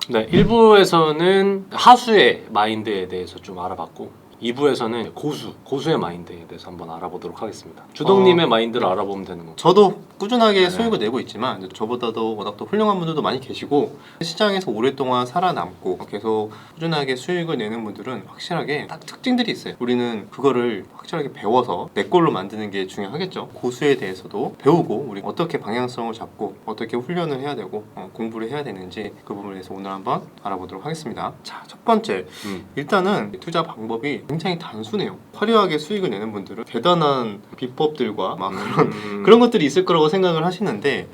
네, 1부에서는 하수의 마인드에 대해서 좀 알아봤고 2부에서는 고수의 마인드에 대해서 한번 알아보도록 하겠습니다. 주동님의 마인드를 알아보면 되는 건가요? 저도 꾸준하게 네. 수익을 내고 있지만 이제 저보다도 워낙 또 훌륭한 분들도 많이 계시고 시장에서 오랫동안 살아남고 계속 꾸준하게 수익을 내는 분들은 확실하게 딱 특징들이 있어요. 우리는 그거를 확실하게 배워서 내 걸로 만드는 게 중요하겠죠. 고수에 대해서도 배우고 우리 어떻게 방향성을 잡고 어떻게 훈련을 해야 되고 공부를 해야 되는지 그 부분에 대해서 오늘 한번 알아보도록 하겠습니다. 자, 첫 번째 일단은 투자 방법이 굉장히 단순해요. 화려하게 수익을 내는 분들은 대단한 비법들과 막 그런 것들이 있을 거라고 생각을 하시는데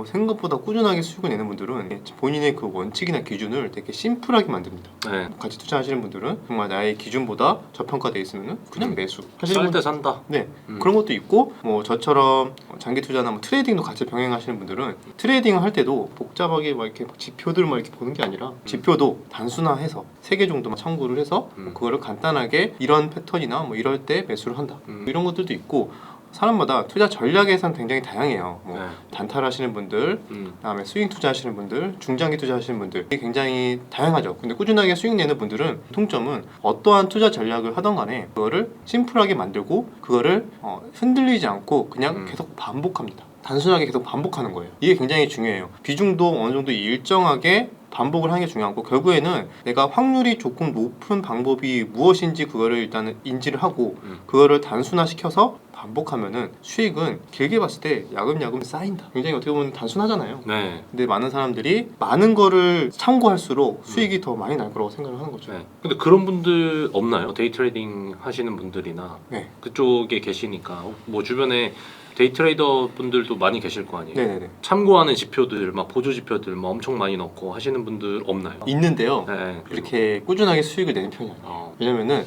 생각보다 꾸준하게 수익을 내는 분들은 본인의 그 원칙이나 기준을 되게 심플하게 만듭니다. 네. 같이 투자하시는 분들은 정말 나의 기준보다 저평가되어 있으면 그냥 매수. 쌀 때 산다. 네, 그런 것도 있고 저처럼 장기 투자나 트레이딩도 같이 병행하시는 분들은 트레이딩을 할 때도 복잡하게 막 이렇게 지표들 막 이렇게 보는 게 아니라 지표도 단순화해서 3개 정도만 참고를 해서 그거를 간단하게 이런 패턴이나 이럴 때 매수를 한다. 이런 것들도 있고 사람마다 투자 전략에선 굉장히 다양해요. 네. 단타하시는 분들, 그다음에 스윙 투자하시는 분들, 중장기 투자하시는 분들 굉장히 다양하죠. 근데 꾸준하게 수익 내는 분들은 통점은 어떠한 투자 전략을 하던 간에 그거를 심플하게 만들고 그거를 흔들리지 않고 그냥 계속 반복합니다. 단순하게 계속 반복하는 거예요. 이게 굉장히 중요해요. 비중도 어느 정도 일정하게 반복을 하는 게 중요하고 결국에는 내가 확률이 조금 높은 방법이 무엇인지 그거를 일단은 인지를 하고 그거를 단순화시켜서 반복하면은 수익은 길게 봤을 때 야금야금 쌓인다. 굉장히 어떻게 보면 단순하잖아요. 네. 근데 많은 사람들이 많은 거를 참고할수록 수익이 더 많이 날 거라고 생각을 하는 거죠. 네. 근데 그런 분들 없나요? 데이 트레이딩 하시는 분들이나 네. 그쪽에 계시니까 주변에 데이 트레이더 분들도 많이 계실 거 아니에요? 네네네. 참고하는 지표들, 보조 지표들 엄청 많이 넣고 하시는 분들 없나요? 있는데요. 네. 이렇게 꾸준하게 수익을 내는 편이 아니에요. 왜냐면은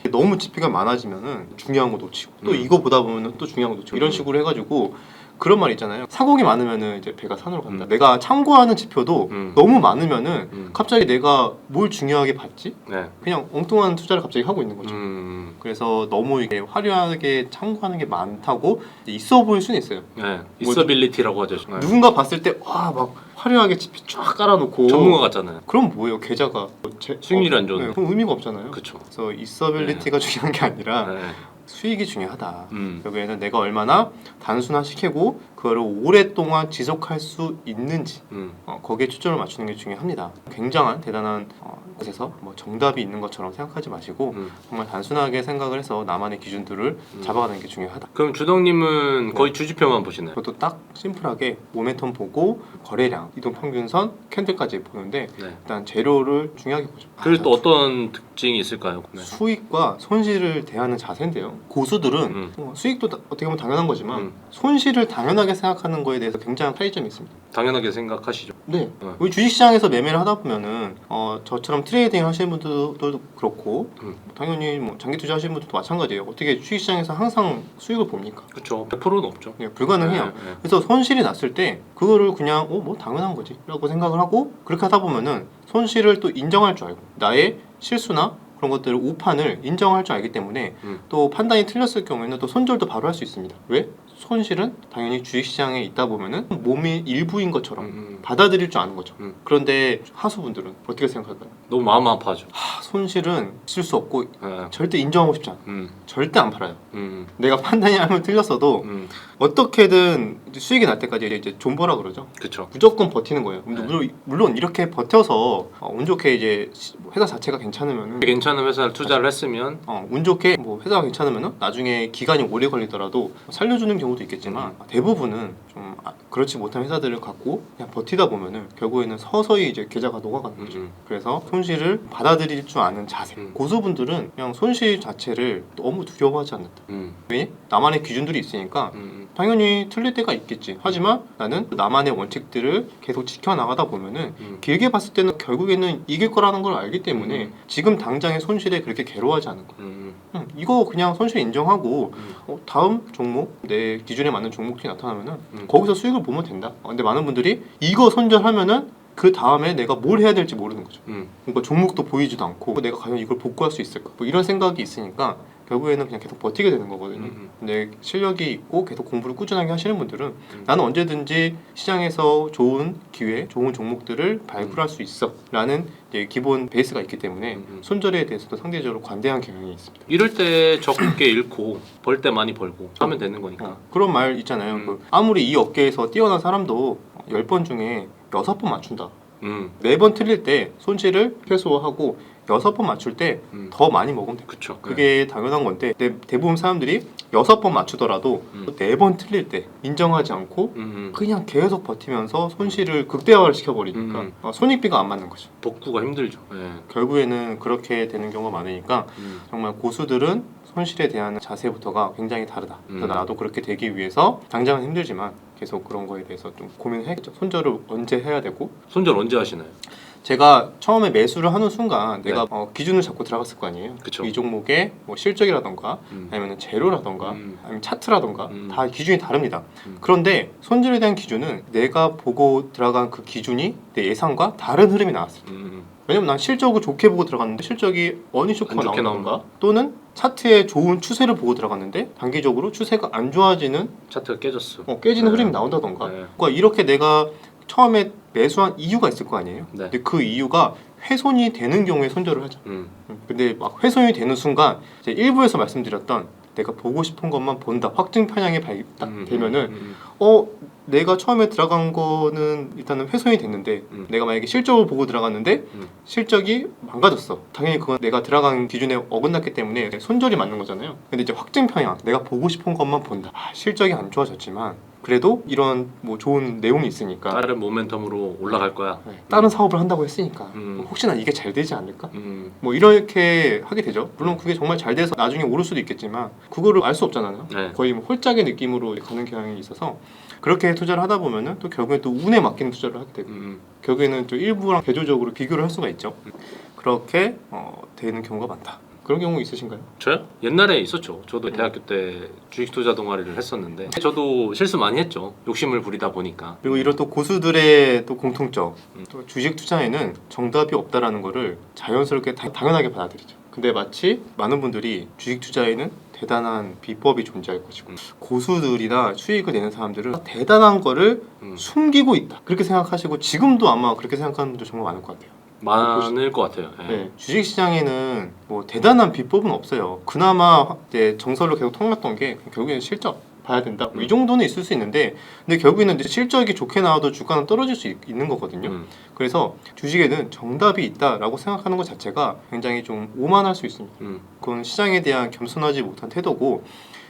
네. 너무 지표가 많아지면은 중요한 거 놓치고 또 이거 보다 보면은 또 중요한 거 놓치고 이런 식으로 해가지고 그런 말 있잖아요. 사공이 많으면은 이제 배가 산으로 간다. 내가 참고하는 지표도 너무 많으면은 갑자기 내가 뭘 중요하게 봤지? 네. 그냥 엉뚱한 투자를 갑자기 하고 있는 거죠. 그래서 너무 이게 화려하게 참고하는 게 많다고 있어 보일 수는 있어요. 네. 있어빌리티라고 하죠. 네. 누군가 봤을 때 와 막 화려하게 지표 쫙 깔아놓고 전문가 같잖아요. 그럼 뭐예요? 계좌가 수익률이 안 좋은데. 네, 그럼 의미가 없잖아요. 그렇죠. 그래서 있어빌리티가 중요한 게 아니라 네. 수익이 중요하다. 결국에는 내가 얼마나 단순화시키고 그거를 오랫동안 지속할 수 있는지 거기에 초점을 맞추는 게 중요합니다. 굉장한 대단한 곳에서 정답이 있는 것처럼 생각하지 마시고 정말 단순하게 생각을 해서 나만의 기준들을 잡아가는 게 중요하다. 그럼 주덕님은 거의 주지표만 보시나요? 그것도 딱 심플하게 모멘텀 보고 거래량, 이동평균선, 캔들까지 보는데 네. 일단 재료를 중요하게 보죠. 그리고 또 어떤 특징이 있을까요? 네. 수익과 손실을 대하는 자세인데요. 고수들은 수익도 어떻게 보면 당연한 거지만 손실을 당연하게 생각하는 거에 대해서 굉장한 차이점이 있습니다. 당연하게 생각하시죠. 네. 우리 주식시장에서 매매를 하다 보면은 저처럼 트레이딩 하시는 분들도 그렇고 당연히 장기 투자 하시는 분들도 마찬가지예요. 어떻게 주식시장에서 항상 수익을 봅니까? 그렇죠. 100%는 없죠. 네, 불가능해요. 네, 네. 그래서 손실이 났을 때 그거를 그냥 당연한 거지 라고 생각을 하고 그렇게 하다 보면은 손실을 또 인정할 줄 알고 나의 실수나 그런 것들을 오판을 인정할 줄 알기 때문에 또 판단이 틀렸을 경우에는 또 손절도 바로 할 수 있습니다. 왜? 손실은 당연히 주식시장에 있다 보면은 몸의 일부인 것처럼 받아들일 줄 아는 거죠. 그런데 하수분들은 어떻게 생각할까요? 너무 마음 아파하죠. 손실은 있을 수 없고 네. 절대 인정하고 싶지 않아. 절대 안 팔아요. 내가 판단이 하면 틀렸어도 어떻게든 수익이 날 때까지 이제 존버라 그러죠. 그렇죠. 무조건 버티는 거예요. 네. 물론 이렇게 버텨서 운 좋게 이제 회사 자체가 괜찮으면 괜찮은 회사를 투자를 했으면 운 좋게 회사가 괜찮으면 나중에 기간이 오래 걸리더라도 살려주는 경우도 있겠지만 대부분은 좀 그렇지 못한 회사들을 갖고 그냥 버티다 보면은 결국에는 서서히 이제 계좌가 녹아가는 거죠. 그래서 손실을 받아들일 줄 아는 자세. 고수분들은 그냥 손실 자체를 너무 두려워하지 않는다. 왜? 나만의 기준들이 있으니까 당연히 틀릴 때가 있겠지. 하지만 나는 나만의 원칙들을 계속 지켜나가다 보면은 길게 봤을 때는 결국에는 이길 거라는 걸 알기 때문에 지금 당장의 손실에 그렇게 괴로워하지 않는 거야. 이거 그냥 손실 인정하고 다음 종목 내 기준에 맞는 종목이 나타나면은 거기서 수익을 보면 된다. 근데 많은 분들이 이거 손절하면은 그 다음에 내가 뭘 해야 될지 모르는 거죠. 그러니까 종목도 보이지도 않고 내가 과연 이걸 복구할 수 있을까? 이런 생각이 있으니까 결국에는 그냥 계속 버티게 되는 거거든요. 근데 실력이 있고 계속 공부를 꾸준하게 하시는 분들은 나는 언제든지 시장에서 좋은 기회, 좋은 종목들을 발굴할 수 있어 라는 이제 기본 베이스가 있기 때문에 손절에 대해서도 상대적으로 관대한 경향이 있습니다. 이럴 때 적게 잃고 벌 때 많이 벌고 하면 되는 거니까. 그런 말 있잖아요. 그 아무리 이 업계에서 뛰어난 사람도 10번 중에 6번 맞춘다. 4번 틀릴 때 손실을 최소화하고 6번 맞출 때 더 많이 먹으면 돼. 그쵸. 그게 당연한 건데 대부분 사람들이 6번 맞추더라도 4번 틀릴 때 인정하지 않고 그냥 계속 버티면서 손실을 극대화를 시켜버리니까 손익비가 안 맞는 거죠. 복구가 힘들죠. 예. 결국에는 그렇게 되는 경우가 많으니까 정말 고수들은 손실에 대한 자세부터가 굉장히 다르다. 그래서 나도 그렇게 되기 위해서 당장은 힘들지만 계속 그런 거에 대해서 좀 고민해야겠죠. 손절을 언제 해야 되고. 손절 언제 하시나요? 제가 처음에 매수를 하는 순간 내가 기준을 잡고 들어갔을 거 아니에요. 그쵸. 이 종목의 뭐 실적이라던가 아니면 재료라던가 아니면 차트라던가 다 기준이 다릅니다. 그런데 손절에 대한 기준은 내가 보고 들어간 그 기준이 내 예상과 다른 흐름이 나왔을 때. 왜냐면 난 실적을 좋게 보고 들어갔는데 실적이 어니쇼크가 안 좋게 나온다던가 또는 차트의 좋은 추세를 보고 들어갔는데 단기적으로 추세가 안 좋아지는 차트가 깨졌어. 깨지는 네. 흐름이 나온다던가. 네. 그러니까 이렇게 내가 처음에 매수한 이유가 있을 거 아니에요. 네. 근데 그 이유가 훼손이 되는 경우에 손절을 하죠. 근데 막 훼손이 되는 순간 이제 일부에서 말씀드렸던 내가 보고 싶은 것만 본다. 확증 편향이 딱 되면은 내가 처음에 들어간 거는 일단은 훼손이 됐는데 내가 만약에 실적을 보고 들어갔는데 실적이 망가졌어. 당연히 그건 내가 들어간 기준에 어긋났기 때문에 손절이 맞는 거잖아요. 근데 이제 확증 편향, 내가 보고 싶은 것만 본다. 실적이 안 좋아졌지만 그래도 이런 뭐 좋은 내용이 있으니까 다른 모멘텀으로 올라갈 거야. 다른 사업을 한다고 했으니까 뭐 혹시나 이게 잘 되지 않을까? 음. 뭐 이렇게 하게 되죠. 물론 그게 정말 잘 돼서 나중에 오를 수도 있겠지만 그거를 알 수 없잖아요. 네. 거의 뭐 홀짝의 느낌으로 가는 경향이 있어서 그렇게 투자를 하다 보면은 또 결국엔 또 운에 맡기는 투자를 하게 되고 결국에는 또 일부랑 대조적으로 비교를 할 수가 있죠. 그렇게 되는 경우가 많다. 그런 경우 있으신가요? 저요? 옛날에 있었죠. 저도 대학교 때 주식 투자 동아리를 했었는데 저도 실수 많이 했죠. 욕심을 부리다 보니까. 그리고 이런 또 고수들의 또 공통점, 또 주식 투자에는 정답이 없다라는 거를 자연스럽게 당연하게 받아들이죠. 근데 마치 많은 분들이 주식 투자에는 대단한 비법이 존재할 것이고 고수들이나 수익을 내는 사람들은 대단한 거를 숨기고 있다. 그렇게 생각하시고 지금도 아마 그렇게 생각하는 분들 정말 많을 것 같아요. 많을 것 같아요. 예. 네, 주식시장에는 뭐 대단한 비법은 없어요. 그나마 이제 정설로 계속 통했던 게 결국에는 실적 봐야 된다. 이 정도는 있을 수 있는데 근데 결국에는 이제 실적이 좋게 나와도 주가는 떨어질 수 있는 거거든요. 그래서 주식에는 정답이 있다라고 생각하는 것 자체가 굉장히 좀 오만할 수 있습니다. 그건 시장에 대한 겸손하지 못한 태도고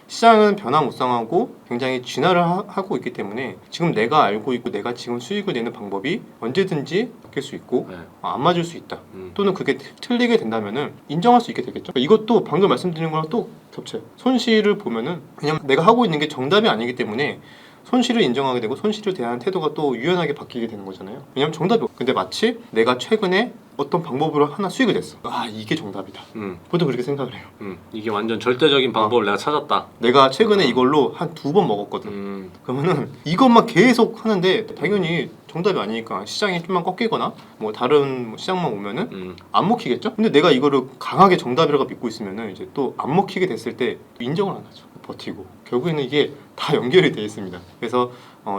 시장은 변화무쌍하고 굉장히 진화를 하고 있기 때문에 지금 내가 알고 있고 내가 지금 수익을 내는 방법이 언제든지 바뀔 수 있고 네. 안 맞을 수 있다. 또는 그게 틀리게 된다면은 인정할 수 있게 되겠죠. 이것도 방금 말씀드린 거랑 또 겹쳐요. 손실을 보면은 그냥 내가 하고 있는 게 정답이 아니기 때문에 손실을 인정하게 되고 손실에 대한 태도가 또 유연하게 바뀌게 되는 거잖아요. 왜냐면 정답이 없. 근데 마치 내가 최근에 어떤 방법으로 하나 수익을 냈어. 아 이게 정답이다. 보통 그렇게 생각을 해요. 이게 완전 절대적인 방법을 내가 찾았다. 내가 최근에 이걸로 한 2번 먹었거든. 그러면은 이것만 계속 하는데 당연히 정답이 아니니까 시장이 좀만 꺾이거나 뭐 다른 시장만 오면은 안 먹히겠죠? 근데 내가 이거를 강하게 정답이라고 믿고 있으면은 이제 또 안 먹히게 됐을 때 인정을 안 하죠. 버티고 결국에는 이게 다 연결이 되어 있습니다. 그래서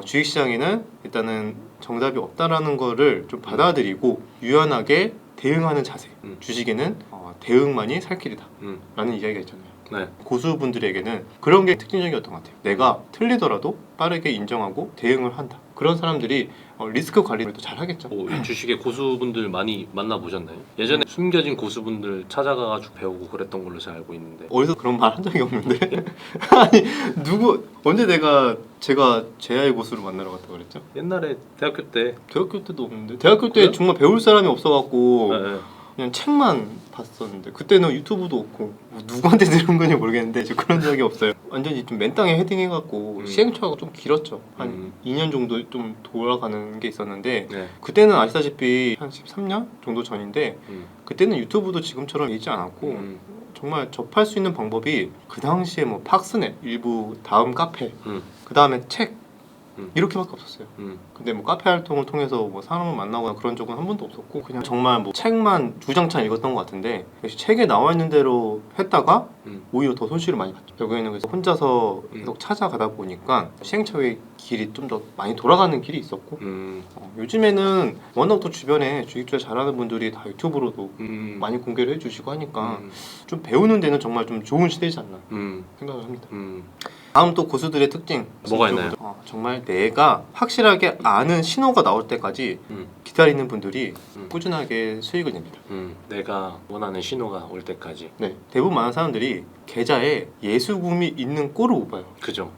주식시장에는 일단은 정답이 없다라는 거를 좀 받아들이고 유연하게 대응하는 자세. 주식에는 대응만이 살 길이다 라는 이야기가 있잖아요. 네. 고수분들에게는 그런 게 특징적이었던 것 같아요. 내가 틀리더라도 빠르게 인정하고 대응을 한다. 그런 사람들이 리스크 관리를 또 잘 하겠죠. 주식의 고수분들 많이 만나보셨나요? 예전에 숨겨진 고수분들 찾아가가지고 배우고 그랬던 걸로 제가 알고 있는데 어디서 그런 말 한 적이 없는데 아니 언제 제가 제아의 고수를 만나러 갔다 그랬죠? 옛날에 대학교 때 대학교 때도 없는데 대학교 때 그래요? 정말 배울 사람이 없어갖고 네. 그냥 책만 봤었는데 그때는 유튜브도 없고 뭐 누구한테 들은 건지 모르겠는데 저 그런 적이 없어요. 완전히 좀 맨땅에 헤딩해갖고 시행착오가 좀 길었죠. 한 2년 정도 좀 돌아가는 게 있었는데 네. 그때는 아시다시피 한 13년 정도 전인데 그때는 유튜브도 지금처럼 있지 않았고 정말 접할 수 있는 방법이 그 당시에 뭐 팍스넷 일부 다음 카페 그 다음에 책 이렇게밖에 없었어요. 근데 뭐 카페 활동을 통해서 뭐 사람을 만나거나 그런 적은 한 번도 없었고 그냥 정말 뭐 책만 주장창 읽었던 것 같은데 역시 책에 나와 있는 대로 했다가 오히려 더 손실을 많이 봤죠. 결국에는 그래서 혼자서 계속 찾아가다 보니까 시행착오의 길이 좀 더 많이 돌아가는 길이 있었고 요즘에는 워낙 또 주변에 주식 투자 잘하는 분들이 다 유튜브로도 많이 공개를 해주시고 하니까 좀 배우는 데는 정말 좀 좋은 시대이지 않나 생각을 합니다. 다음 또 고수들의 특징 뭐가 있나요? 정말 내가 확실하게 아는 신호가 나올 때까지 기다리는 분들이 꾸준하게 수익을 냅니다. 내가 원하는 신호가 올 때까지. 네, 대부분 많은 사람들이 계좌에 예수금이 있는 꼴을 못 봐요. 그죠.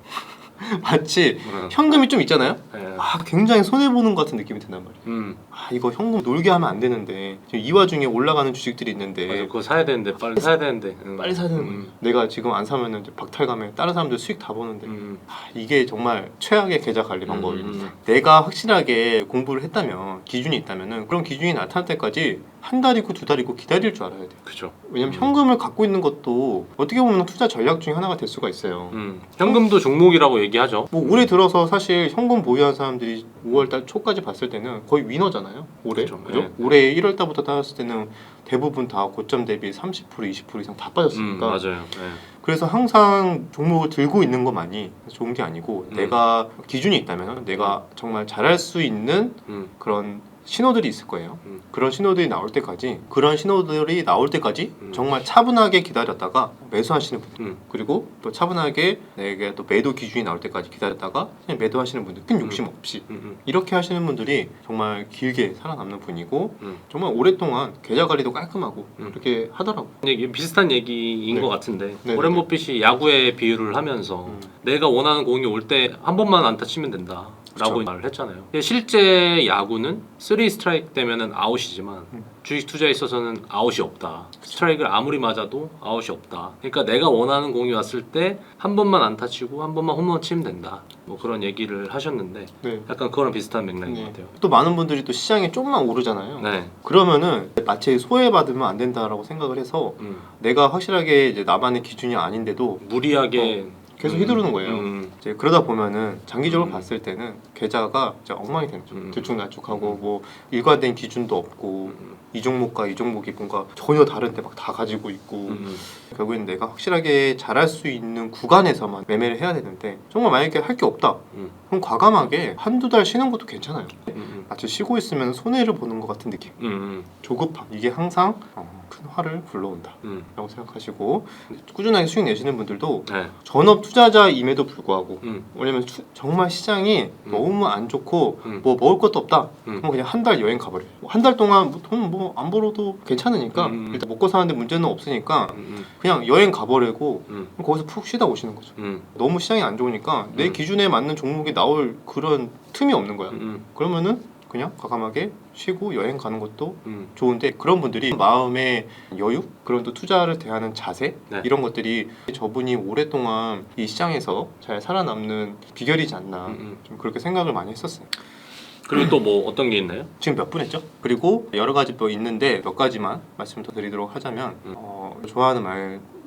마치 현금이 좀 있잖아요. 네. 굉장히 손해 보는 것 같은 느낌이 든단 말이에요. 이거 현금 놀게 하면 안 되는데 지금 이 와중에 올라가는 주식들이 있는데 맞아, 그거 사야 되는데 빨리 사야 되는데 빨리 사야 되는 거예요. 내가 지금 안 사면은 이제 박탈감에 다른 사람들 수익 다 보는데 이게 정말 최악의 계좌 관리 방법입니다. 내가 확실하게 공부를 했다면 기준이 있다면은 그런 기준이 나타날 때까지 한 달 있고 두 달 있고 기다릴 줄 알아야 돼요. 그죠. 왜냐면 현금을 갖고 있는 것도 어떻게 보면 투자 전략 중에 하나가 될 수가 있어요. 현금도 종목이라고 얘기하죠. 뭐 올해 들어서 사실 현금 보유한 사람들이 5월달 초까지 봤을 때는 거의 위너잖아요. 올해 그죠. 그죠? 네. 올해 1월달부터 따졌을 때는 대부분 다 고점 대비 30% 20% 이상 다 빠졌으니까 맞아요. 네. 그래서 항상 종목을 들고 있는 것만이 좋은 게 아니고 내가 기준이 있다면 내가 정말 잘할 수 있는 그런 신호들이 있을 거예요. 그런 신호들이 나올 때까지 정말 차분하게 기다렸다가 매수하시는 분들 그리고 또 차분하게 내게 또 매도 기준이 나올 때까지 기다렸다가 그냥 매도하시는 분들 큰 욕심 없이 이렇게 하시는 분들이 정말 길게 살아남는 분이고 정말 오랫동안 계좌 관리도 깔끔하고 이렇게 하더라고요. 이게 비슷한 얘기인 네. 것 같은데 네, 워렌 네. 버핏이 야구에 비유를 하면서 내가 원하는 공이 올 때 한 번만 안타 치면 된다 라고 말을 했잖아요. 실제 야구는 3 스트라이크 되면은 아웃이지만 주식 투자에 있어서는 아웃이 없다. 스트라이크를 아무리 맞아도 아웃이 없다. 그러니까 내가 원하는 공이 왔을 때 한 번만 안타 치고 한 번만 홈런 치면 된다. 뭐 그런 얘기를 하셨는데 네. 약간 그거랑 비슷한 맥락인 것 네. 같아요. 또 많은 분들이 또 시장에 조금만 오르잖아요. 네. 그러면은 마치 소외받으면 안 된다라고 생각을 해서 내가 확실하게 이제 나만의 기준이 아닌데도 무리하게 계속 휘두르는 거예요. 이제 그러다 보면은 장기적으로 봤을 때는 계좌가 이제 엉망이 되는 거죠. 들쭉날쭉하고 뭐 일관된 기준도 없고 이 종목과 이 종목이 뭔가 전혀 다른데 막 다 가지고 있고 결국에는 내가 확실하게 잘할 수 있는 구간에서만 매매를 해야 되는데 정말 만약에 할 게 없다. 그럼 과감하게 한두 달 쉬는 것도 괜찮아요. 마치 쉬고 있으면 손해를 보는 것 같은 느낌. 조급함. 이게 항상 큰 화를 불러온다 라고 생각하시고 꾸준하게 수익 내시는 분들도 네. 전업 투자자임에도 불구하고 왜냐면 정말 시장이 너무 안 좋고 뭐 먹을 것도 없다 그럼 그냥 한 달 여행 가버려요. 한 달 동안 돈 뭐 안 벌어도 괜찮으니까 일단 먹고 사는데 문제는 없으니까 그냥 여행 가버리고 거기서 푹 쉬다 오시는 거죠. 너무 시장이 안 좋으니까 내 기준에 맞는 종목이 나올 그런 틈이 없는 거야. 그러면은 그냥 과감하게 쉬고 여행 가는 것도 좋은데 그런 분들이 마음의 여유 그런 또 투자를 대하는 자세 네. 이런 것들이 저분이 오랫동안 이 시장에서 잘 살아남는 비결이지 않나 좀 그렇게 생각을 많이 했었어요. 그리고 또 뭐 어떤 게 있나요? 지금 몇 분 했죠? 그리고 여러 가지 또 있는데 몇 가지만 말씀 더 드리도록 하자면 좋아하는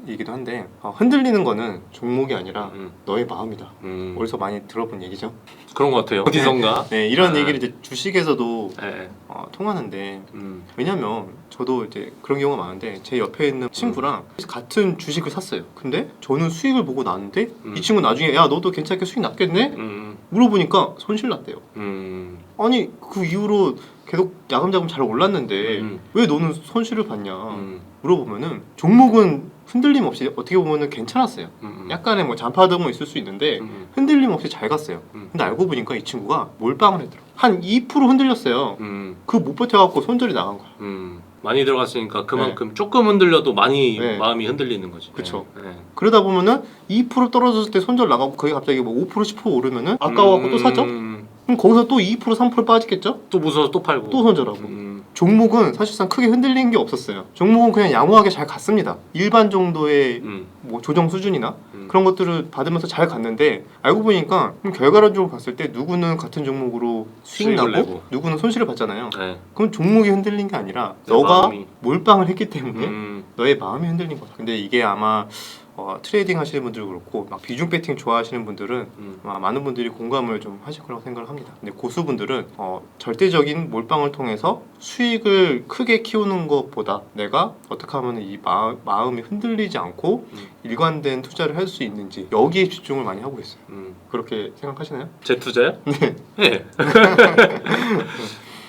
말이기도 한데 흔들리는 거는 종목이 아니라 너의 마음이다. 어디서 많이 들어본 얘기죠? 그런 것 같아요. 어디선가. 네, 이런 얘기를 이제 주식에서도 네. 통하는데 왜냐면 저도 이제 그런 경우가 많은데 제 옆에 있는 친구랑 같은 주식을 샀어요. 근데 저는 수익을 보고 나는데 이 친구 나중에 야 너도 괜찮게 수익 났겠네? 물어보니까 손실 났대요. 아니 그 이후로 계속 야금야금 잘 올랐는데 왜 너는 손실을 봤냐 물어보면은 종목은 흔들림 없이 어떻게 보면은 괜찮았어요. 약간의 뭐 잔파등은 있을 수 있는데 흔들림 없이 잘 갔어요. 근데 알고 보니까 이 친구가 몰빵을 했더라고. 한 2% 흔들렸어요. 그 못 버텨갖고 손절이 나간 거야. 많이 들어갔으니까 그만큼 조금 흔들려도 많이 네. 마음이 흔들리는 거지. 그쵸. 네. 그러다 보면은 2% 떨어졌을 때 손절 나가고 그게 갑자기 뭐 5% 10% 오르면은 아까워갖고 또 샀죠? 그럼 거기서 또 2% 3% 빠지겠죠? 또 무서워서 또 팔고. 또 손절하고. 종목은 사실상 크게 흔들린 게 없었어요. 종목은 그냥 양호하게 잘 갔습니다. 일반 정도의 뭐 조정 수준이나 그런 것들을 받으면서 잘 갔는데 알고 보니까 결과론적으로 봤을 때 누구는 같은 종목으로 수익 수익을 나고 내고. 누구는 손실을 봤잖아요. 네. 그럼 종목이 흔들린 게 아니라 내 너가 마음이. 몰빵을 했기 때문에 너의 마음이 흔들린 거야. 근데 이게 아마 트레이딩 하시는 분들도 그렇고 막 비중 배팅 좋아하시는 분들은 아마 많은 분들이 공감을 좀 하실 거라고 생각을 합니다. 근데 고수분들은 절대적인 몰빵을 통해서 수익을 크게 키우는 것보다 내가 어떻게 하면 이 마음이 흔들리지 않고 일관된 투자를 할 수 있는지 여기에 집중을 많이 하고 있어요. 그렇게 생각하시나요? 제 투자요? 네. 네.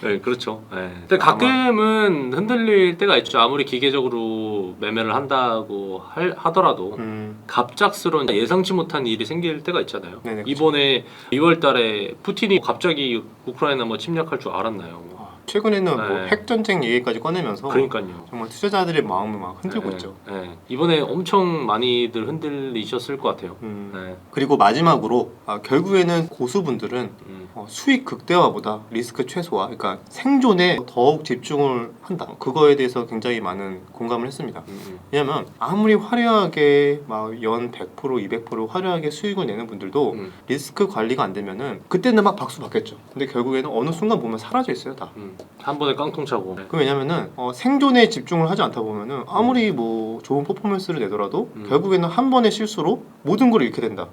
네, 그렇죠. 네. 근데 가끔은 흔들릴 때가 있죠. 아무리 기계적으로 매매를 한다고 하더라도 갑작스러운 예상치 못한 일이 생길 때가 있잖아요. 네네, 그렇죠. 이번에 2월달에 푸틴이 갑자기 우크라이나 뭐 침략할 줄 알았나요? 최근에는 뭐 네. 핵전쟁 얘기까지 꺼내면서 그러니까요. 정말 투자자들의 마음을 막 흔들고 네, 있죠. 네. 이번에 엄청 많이들 흔들리셨을 것 같아요. 네. 그리고 마지막으로 결국에는 고수분들은 음. 수익 극대화보다 리스크 최소화, 그러니까 생존에 더욱 집중을 한다. 그거에 대해서 굉장히 많은 공감을 했습니다. 왜냐면 아무리 화려하게 막 연 100%, 200% 화려하게 수익을 내는 분들도 리스크 관리가 안 되면은 그때는 막 박수 받겠죠. 근데 결국에는 어느 순간 보면 사라져 있어요, 다. 한 번에 깡통 차고. 그 왜냐면은 생존에 집중을 하지 않다 보면은 아무리 뭐 좋은 퍼포먼스를 내더라도 결국에는 한 번의 실수로 모든 걸 잃게 된다.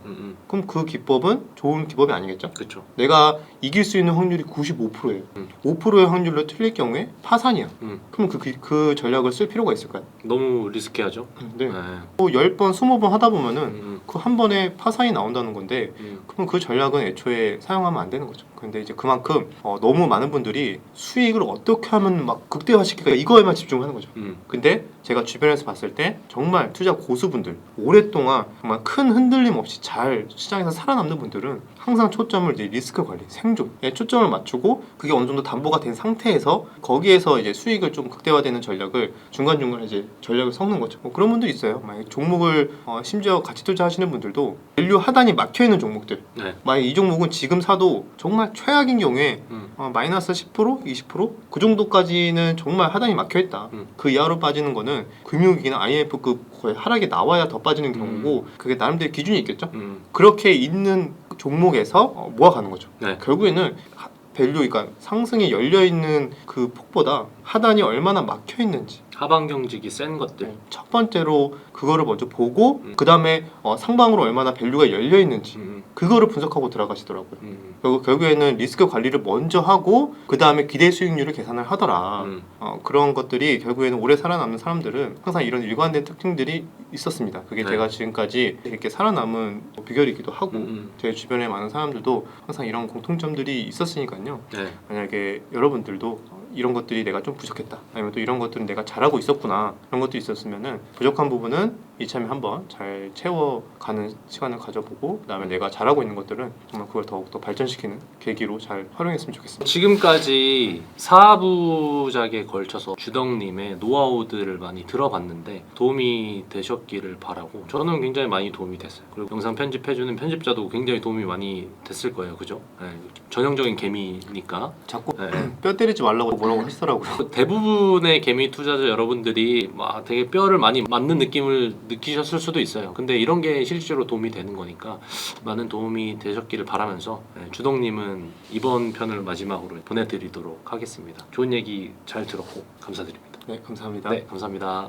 그럼 그 기법은 좋은 기법이 아니겠죠? 그렇죠. 내가 이길 수 있는 확률이 95%예요. 5%의 확률로 틀릴 경우에 파산이야. 그럼 그 전략을 쓸 필요가 있을까요? 너무 리스키하죠. 네. 네. 뭐 10번, 20번 하다 보면은 그 한 번에 파산이 나온다는 건데 그럼 그 전략은 애초에 사용하면 안 되는 거죠. 근데 이제 그만큼 너무 많은 분들이 수익을 어떻게 하면 막 극대화시킬까 이거에만 집중하는 거죠. 근데 제가 주변에서 봤을 때 정말 투자 고수분들 오랫동안 정말 큰 흔들림 없이 잘 시장에서 살아남는 분들은 항상 초점을 이제 리스크 관리, 생존에 초점을 맞추고 그게 어느 정도 담보가 된 상태에서 거기에서 이제 수익을 좀 극대화되는 전략을 중간중간 이제 전략을 섞는 거죠. 뭐 그런 분들 있어요. 만약 종목을 심지어 같이 투자하시는 분들도 밸류 하단이 막혀 있는 종목들. 네. 만약 이 종목은 지금 사도 정말 최악인 경우에 마이너스 10%, 20%그 정도까지는 정말 하단이 막혀 있다. 그 이하로 빠지는 거는 금융위기나 IMF급 거의 하락이 나와야 더 빠지는 경우고 그게 나름대로 기준이 있겠죠. 그렇게 있는 종목에서 모아가는 거죠. 네. 결국에는 밸류, 그러니까 상승이 열려 있는 그 폭보다 하단이 얼마나 막혀 있는지. 하방 경직이 센 것들. 첫 번째로 그거를 먼저 보고 그 다음에 상방으로 얼마나 밸류가 열려 있는지 그거를 분석하고 들어가시더라고요. 결국에는 리스크 관리를 먼저 하고 그 다음에 기대 수익률을 계산을 하더라. 그런 것들이 결국에는 오래 살아남는 사람들은 항상 이런 일관된 특징들이 있었습니다. 그게 네. 제가 지금까지 이렇게 살아남은 비결이기도 하고 제 주변에 많은 사람들도 항상 이런 공통점들이 있었으니까요. 네. 만약에 여러분들도 이런 것들이 내가 좀 부족했다, 아니면 또 이런 것들은 내가 잘하고 있었구나, 그런 것도 있었으면은 부족한 부분은 이참에 한번 잘 채워가는 시간을 가져보고 그다음에 내가 잘하고 있는 것들은 정말 그걸 더욱더 발전시키는 계기로 잘 활용했으면 좋겠습니다. 지금까지 4부작에 걸쳐서 주덕님의 노하우들을 많이 들어봤는데 도움이 되셨기를 바라고 저는 굉장히 많이 도움이 됐어요. 그리고 영상 편집해주는 편집자도 굉장히 도움이 많이 됐을 거예요. 그죠? 네. 전형적인 개미니까 자꾸 네. 뼈 때리지 말라고 뭐라고 하시더라고요. 대부분의 개미 투자자 여러분들이 막 되게 뼈를 많이 맞는 느낌을 느끼셨을 수도 있어요. 근데 이런 게 실제로 도움이 되는 거니까 많은 도움이 되셨기를 바라면서 주덕님은 이번 편을 마지막으로 보내드리도록 하겠습니다. 좋은 얘기 잘 들었고 감사드립니다. 네, 감사합니다. 네, 감사합니다.